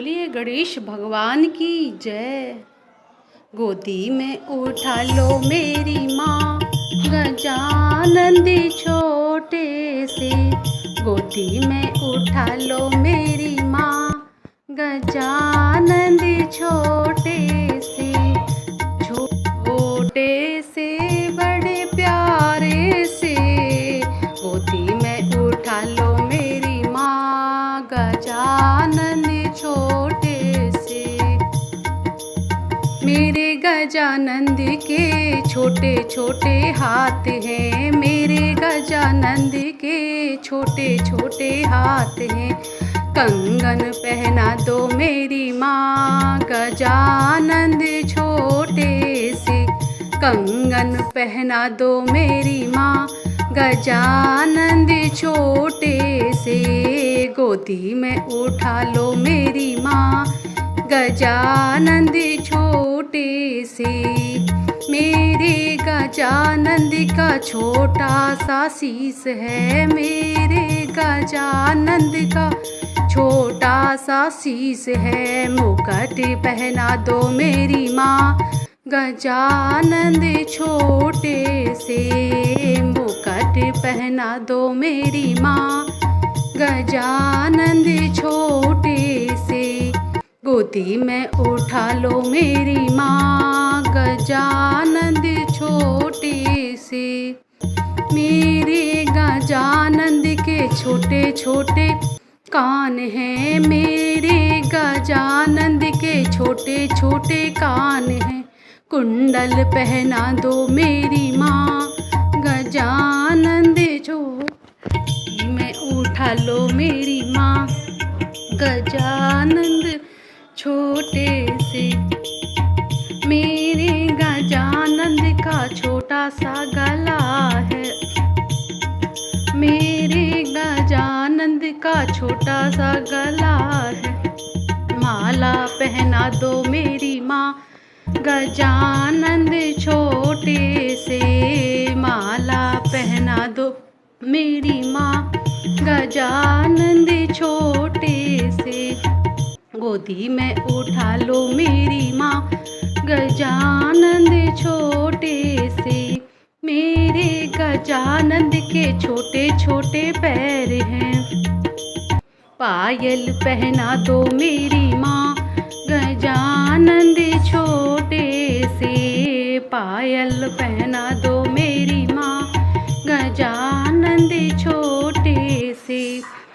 बोलिए गणेश भगवान की जय। गोदी में उठा लो मेरी माँ गजानंद छोटे से। गोदी में उठा लो मेरी माँ गजानंद छोटे से। छोटे से बड़े प्यारे से गोदी में उठा लो मेरी माँ गजानंद छोटे से। मेरे गजानंद के छोटे छोटे हाथ हैं, मेरे गजानंद के छोटे छोटे हाथ हैं। कंगन पहना दो मेरी माँ गजानंद छोटे से। कंगन पहना दो मेरी माँ गजानंद छोटे से। गोदी में उठा लो मेरी माँ गजानंद छोटे से। मेरे गजानंद का छोटा सा शीश है, मेरे गजानंद का छोटा सा शीश है। मुकुट पहना दो मेरी माँ गजानंद छोटे से। मुकुट पहना दो मेरी माँ गजानंद छोटे से। गोदी में उठा लो मेरी माँ गजानंद छोटे से। मेरे गजानंद के छोटे छोटे कान हैं, मेरे गजानंद के छोटे छोटे कान हैं। कुंडल पहना दो मेरी माँ गजानंद छोटे में। उठा लो मेरी माँ गजानंद छोटे से। मेरे गजानंद का छोटा सा गला है, मेरे गजानंद का छोटा सा गला है। माला पहना दो मेरी माँ गजानंद छोटे से। माला पहना दो मेरी माँ गजानंद छोटे से। गोदी में उठा लो मेरी माँ गजानंद छोटे से। मेरे गजानंद के छोटे छोटे पैर हैं। पायल पहना दो मेरी माँ गजानंद छोटे से। पायल पहना दो मेरी माँ गजानंद छोटे से।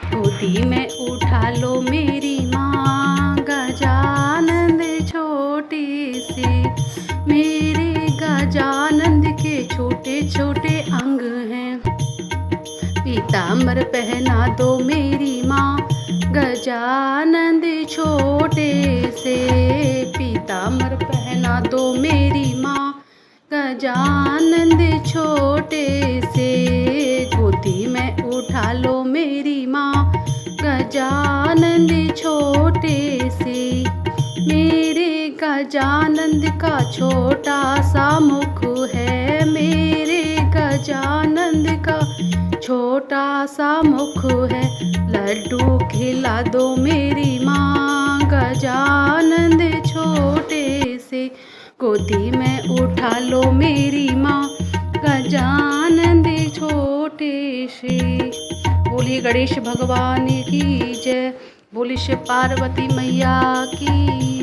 गोदी में उठा लो मेरी माँ गजानंद छोटे से। मेरे गजानंद के छोटे छोटे अंग हैं। पीताम्बर पहना दो मेरी माँ गजानंद छोटे से। पीताम्बर पहना दो मेरी माँ गजानंद छोटे से। गोदी में उठा लो मेरी माँ गजानंद छोटे से। मेरे गजानंद का छोटा सा मुख है, मेरे गजानंद का छोटा सा मुख है। लड्डू खिला दो मेरी माँ गजानंद छोटे से। गोदी में उठा लो मेरी माँ गजानंद छोटे से। बोलिए गणेश भगवान की जय। बोलिए शिव पार्वती मैया की